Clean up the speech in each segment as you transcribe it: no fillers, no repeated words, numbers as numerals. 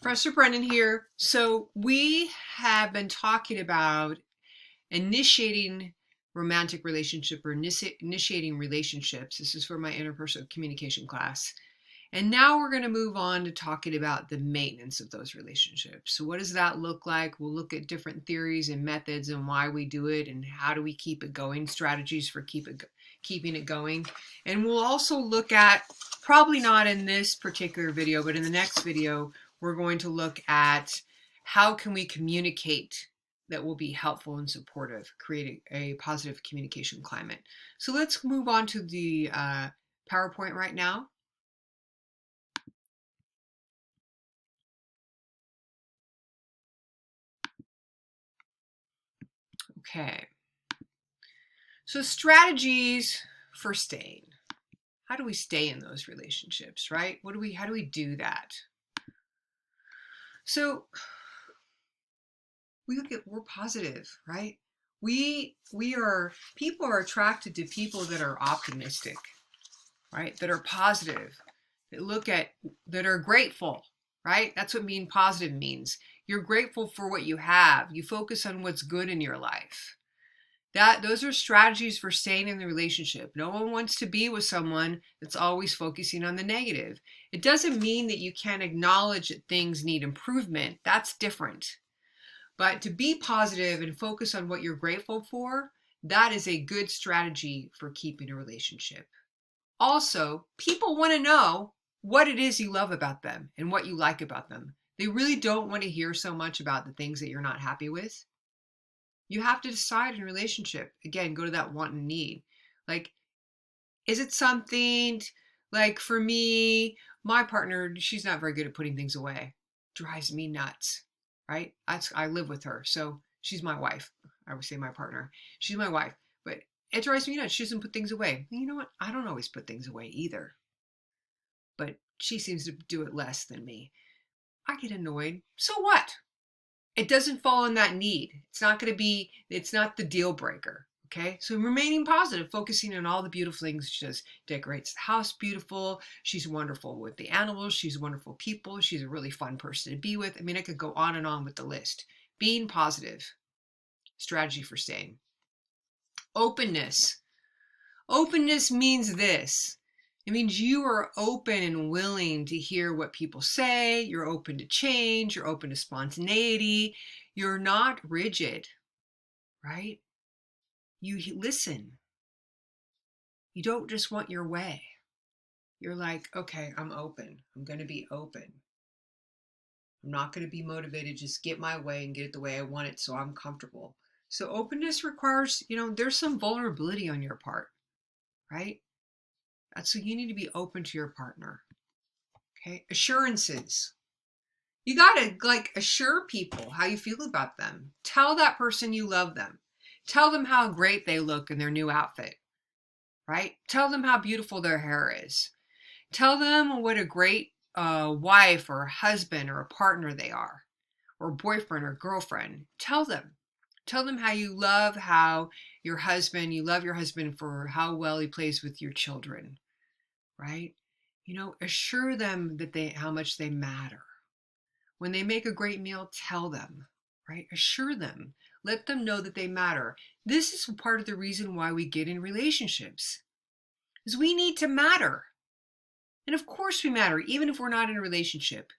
Professor Brennan here. So we have been talking about initiating romantic relationship or initiating relationships. This is for my interpersonal communication class. And now we're going to move on to talking about the maintenance of those relationships. So what does that look like? We'll look at different theories and methods and why we do it and how do we keep it going, strategies for keeping it going. And we'll also look at, probably not in this particular video, but in the next video, we're going to look at how can we communicate that will be helpful and supportive, creating a positive communication climate. So let's move on to the PowerPoint right now. Okay, so strategies for staying. How do we stay in those relationships, right? How do we do that? So we're positive, right? People are attracted to people that are optimistic, right? That are positive, that are grateful, right? That's what being positive means. You're grateful for what you have. You focus on what's good in your life. Those are strategies for staying in the relationship. No one wants to be with someone that's always focusing on the negative. It doesn't mean that you can't acknowledge that things need improvement. That's different. But to be positive and focus on what you're grateful for, that is a good strategy for keeping a relationship. Also, people want to know what it is you love about them and what you like about them. They really don't want to hear so much about the things that you're not happy with. You have to decide in a relationship. Again, go to that want and need. Like, is it something like for me, my partner, she's not very good at putting things away. Drives me nuts, right? I live with her. So she's my wife. I would say my partner. She's my wife. But it drives me nuts. She doesn't put things away. And you know what? I don't always put things away either. But she seems to do it less than me. I get annoyed. So what? It doesn't fall in that need. It's not the deal breaker. Okay. So remaining positive, focusing on all the beautiful things. She just decorates the house beautiful. She's wonderful with the animals. She's wonderful people. She's a really fun person to be with. I mean, I could go on and on with the list. Being positive, strategy for staying. Openness. Openness means this. It means you are open and willing to hear what people say. You're open to change. You're open to spontaneity. You're not rigid, right? You listen. You don't just want your way. You're like, okay, I'm open. I'm going to be open. I'm not going to be motivated, just get my way and get it the way I want it so I'm comfortable. So openness requires, there's some vulnerability on your part, right? So you need to be open to your partner. Okay. Assurances. You got to assure people how you feel about them. Tell that person you love them. Tell them how great they look in their new outfit, right? Tell them how beautiful their hair is. Tell them what a great wife or husband or a partner they are, or boyfriend or girlfriend. Tell them. Tell them how you love you love your husband for how well he plays with your children, right? Assure them how much they matter. When they make a great meal, tell them, right? Assure them. Let them know that they matter. This is part of the reason why we get in relationships, is we need to matter. And of course we matter, even if we're not in a relationship.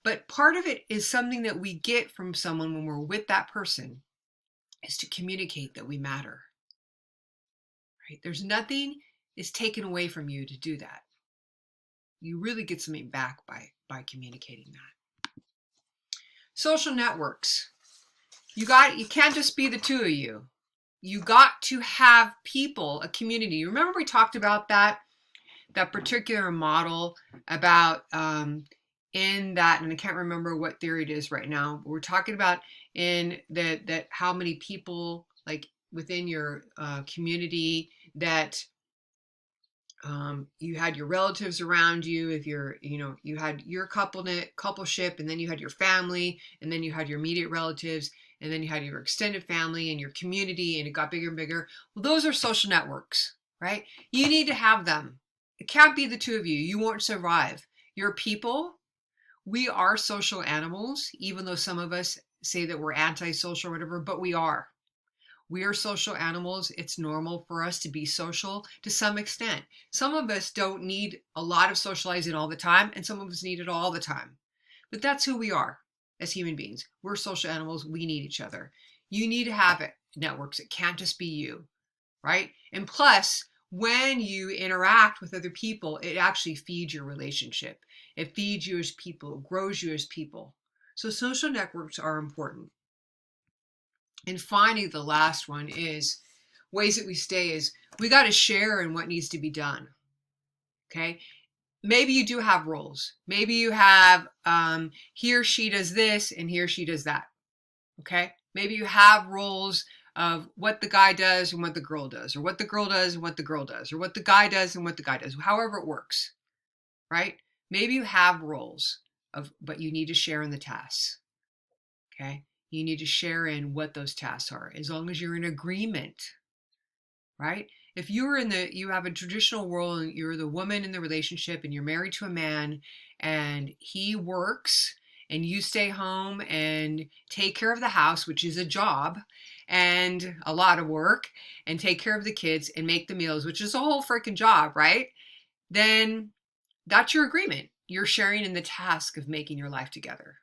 But part of it is something that we get from someone when we're with that person, is to communicate that we matter, right? There's nothing is taken away from you to do that. You really get something back by communicating that. Social networks. You can't just be the two of you. You got to have people, a community. Remember we talked about that particular model about in that, and I can't remember what theory it is right now, but we're talking about in that how many people like within your community that you had your relatives around you. If you had your coupleship, and then you had your family, and then you had your immediate relatives, and then you had your extended family and your community, and it got bigger and bigger. Well, those are social networks, right? You need to have them. It can't be the two of you. You won't survive. Your people We are social animals, even though some of us say that we're antisocial or whatever, but we are. We are social animals. It's normal for us to be social to some extent. Some of us don't need a lot of socializing all the time, and some of us need it all the time. But that's who we are as human beings. We're social animals. We need each other. You need to have it networks. It can't just be you, right? And plus, when you interact with other people, it actually feeds your relationship. It feeds you as people, it grows you as people. So social networks are important. And finally, the last one is ways that we stay is we got to share in what needs to be done. Okay. Maybe you do have roles. Maybe you have he or she does this and he or she does that. Okay. Maybe you have roles of what the guy does and what the girl does, or what the girl does and what the girl does, or what the guy does and what the guy does, however it works. Right. Maybe you have roles but you need to share in the tasks. Okay. You need to share in what those tasks are, as long as you're in agreement, right? If you have a traditional role and you're the woman in the relationship and you're married to a man and he works and you stay home and take care of the house, which is a job and a lot of work, and take care of the kids and make the meals, which is a whole freaking job, right? Then that's your agreement. You're sharing in the task of making your life together.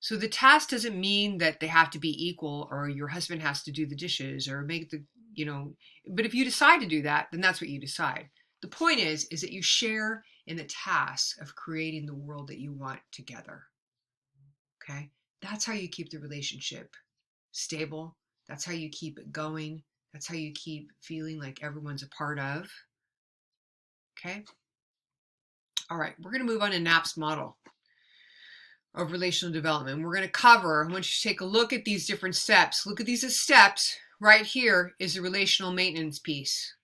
So the task doesn't mean that they have to be equal or your husband has to do the dishes or make but if you decide to do that, then that's what you decide. The point is that you share in the task of creating the world that you want together. Okay? That's how you keep the relationship stable. That's how you keep it going. That's how you keep feeling like everyone's a part of. Okay? All right, we're going to move on to Knapp's model of relational development. We're going to cover, I want you to take a look at these different steps. Look at these as steps. Right here is the relational maintenance piece.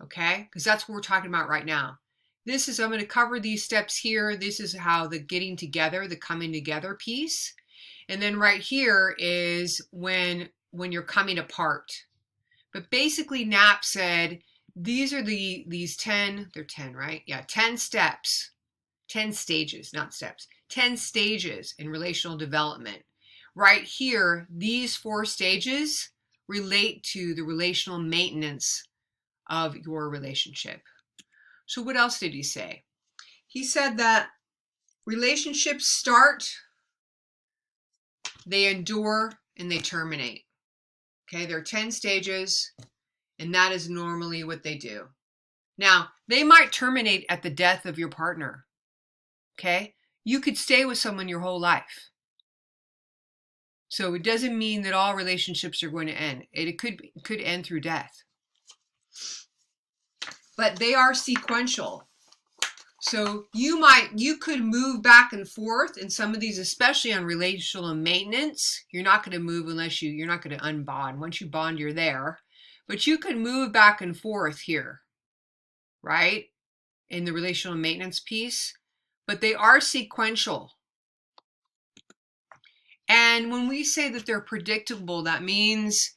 Okay? Because that's what we're talking about right now. I'm going to cover these steps here. This is how the getting together, the coming together piece. And then right here is when you're coming apart. But basically Knapp said, these are these 10, they're 10, right? Yeah, 10 steps. 10 stages, not steps, 10 stages in relational development. Right here, these 4 stages relate to the relational maintenance of your relationship. So what else did he say? He said that relationships start, they endure, and they terminate. Okay, there are 10 stages, and that is normally what they do. Now, they might terminate at the death of your partner. Okay? You could stay with someone your whole life. So it doesn't mean that all relationships are going to end. It could end through death. But they are sequential. So you could move back and forth in some of these, especially on relational maintenance. You're not going to move unless you're not going to unbond. Once you bond, you're there. But you can move back and forth here, right? In the relational maintenance piece. But they are sequential. And when we say that they're predictable, that means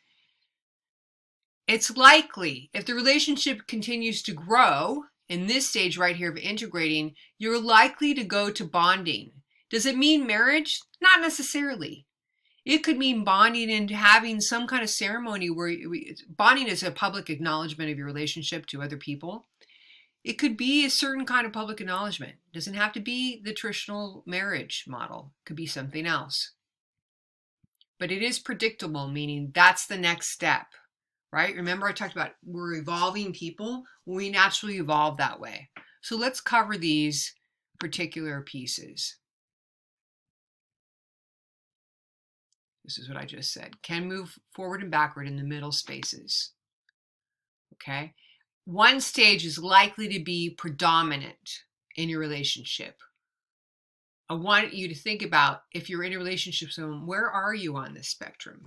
it's likely if the relationship continues to grow in this stage right here of integrating, you're likely to go to bonding. Does it mean marriage? Not necessarily. It could mean bonding and having some kind of ceremony where bonding is a public acknowledgement of your relationship to other people. It could be a certain kind of public acknowledgement. It doesn't have to be the traditional marriage model. It could be something else. But it is predictable, meaning that's the next step, right? Remember I talked about we're evolving people. We naturally evolve that way. So let's cover these particular pieces. This is what I just said. Can move forward and backward in the middle spaces. Okay? One stage is likely to be predominant in your relationship. I want you to think about, if you're in a relationship zone, where are you on this spectrum?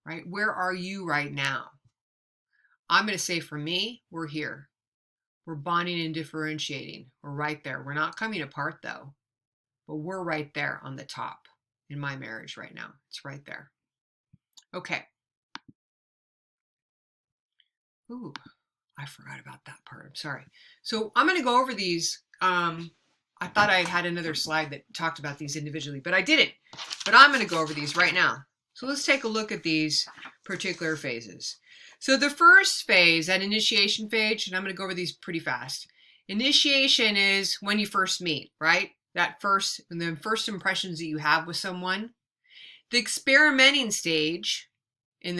Right? Where are you right now? I'm going to say for me, we're here. We're bonding and differentiating. We're right there. We're not coming apart though, but we're right there on the top in my marriage right now. It's right there. Okay. Ooh, I forgot about that part. I'm sorry. So I'm going to go over these. I thought I had another slide that talked about these individually, but I didn't. But I'm going to go over these right now. So let's take a look at these particular phases. So the first phase, that initiation phase, and I'm going to go over these pretty fast. Initiation is when you first meet, right? The first impressions that you have with someone. The experimenting stage, I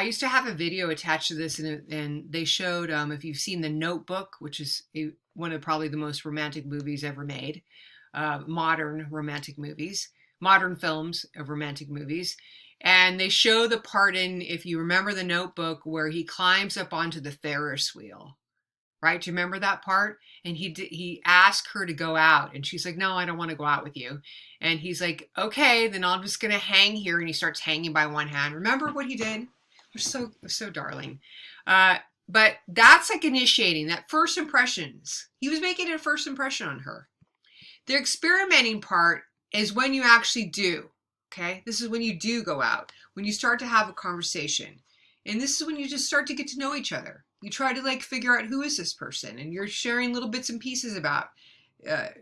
used to have a video attached to this, and they showed, if you've seen The Notebook, which is one of probably the most romantic movies ever made, modern films of romantic movies. And they show the part in, if you remember The Notebook, where he climbs up onto the Ferris wheel, right? Do you remember that part? And he asked her to go out, and she's like, no, I don't want to go out with you. And he's like, okay, then I'm just going to hang here. And he starts hanging by one hand. Remember what he did? It was so darling. But that's like initiating, that first impressions. He was making a first impression on her. The experimenting part is when you actually do, okay? This is when you do go out, when you start to have a conversation. And this is when you just start to get to know each other. You try to like figure out, who is this person? And you're sharing little bits and pieces about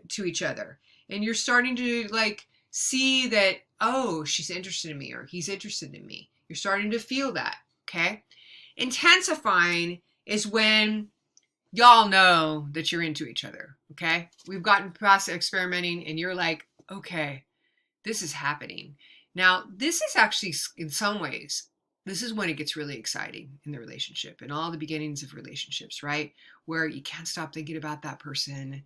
to each other. And you're starting to like see that, oh, she's interested in me, or he's interested in me. You're starting to feel that, okay? Intensifying is when y'all know that you're into each other, okay? We've gotten past experimenting, and you're like, okay, this is happening. Now, this is actually, in some ways, this is when it gets really exciting in the relationship, and all the beginnings of relationships, right? Where you can't stop thinking about that person,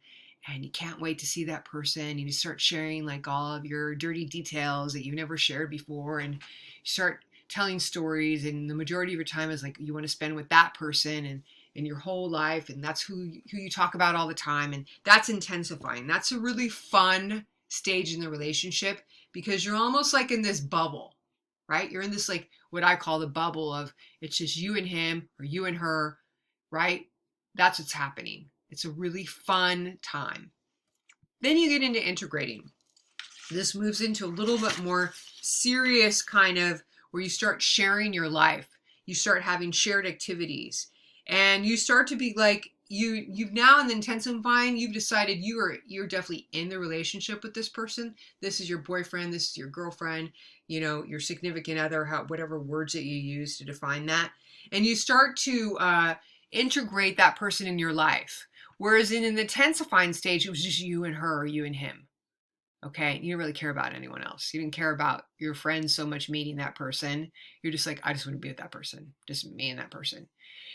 and you can't wait to see that person. You start sharing like all of your dirty details that you've never shared before, and you start telling stories, and the majority of your time is like you want to spend with that person and your whole life, and that's who you talk about all the time, and that's intensifying. That's a really fun stage in the relationship, because you're almost like in this bubble, right? You're in this, like, what I call the bubble of, it's just you and him, or you and her, right? That's what's happening. It's a really fun time. Then you get into integrating. This moves into a little bit more serious kind of, where you start sharing your life. You start having shared activities, and you start to be like, you've now, in the intensifying, you've decided you're definitely in the relationship with this person. This is your boyfriend, this is your girlfriend, your significant other, whatever words that you use to define that. And you start to integrate that person in your life. Whereas in an intensifying stage, it was just you and her, or you and him. Okay, you didn't really care about anyone else. You didn't care about your friends so much meeting that person. You're just like, I just want to be with that person, just me and that person.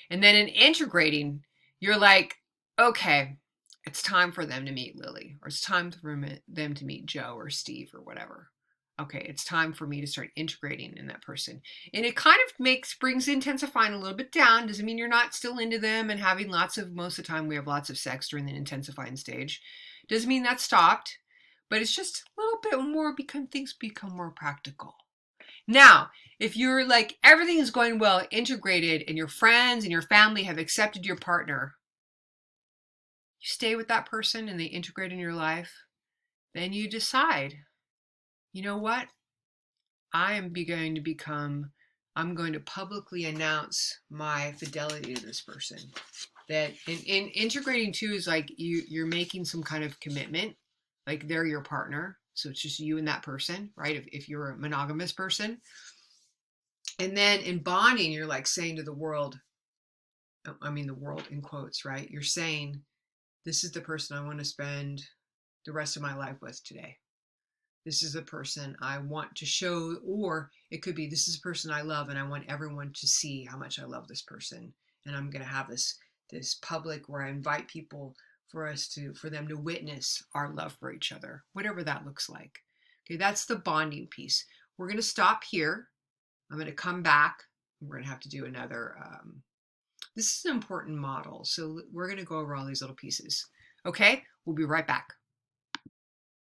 And then in integrating, you're like, okay, it's time for them to meet Lily, or it's time for them to meet Joe or Steve or whatever. Okay, it's time for me to start integrating in that person. And it kind of brings intensifying a little bit down. Doesn't mean you're not still into them and having most of the time we have lots of sex during the intensifying stage. Doesn't mean that stopped. But it's just a little bit more, things become more practical. Now, if you're like, everything is going well, integrated, and your friends and your family have accepted your partner, you stay with that person and they integrate in your life, then you decide, you know what? I'm going to publicly announce my fidelity to this person. That in integrating too is like you're making some kind of commitment. Like they're your partner. So it's just you and that person, right? If you're a monogamous person. And then in bonding, you're like saying to the world, the world in quotes, right? You're saying, this is the person I want to spend the rest of my life with today. This is the person I want to show, or it could be, this is the person I love, and I want everyone to see how much I love this person. And I'm going to have this public where I invite people for them to witness our love for each other, whatever that looks like. Okay, that's the bonding piece. We're going to stop here. I'm going to come back. We're going to have to do another, this is an important model. So we're going to go over all these little pieces. Okay, we'll be right back.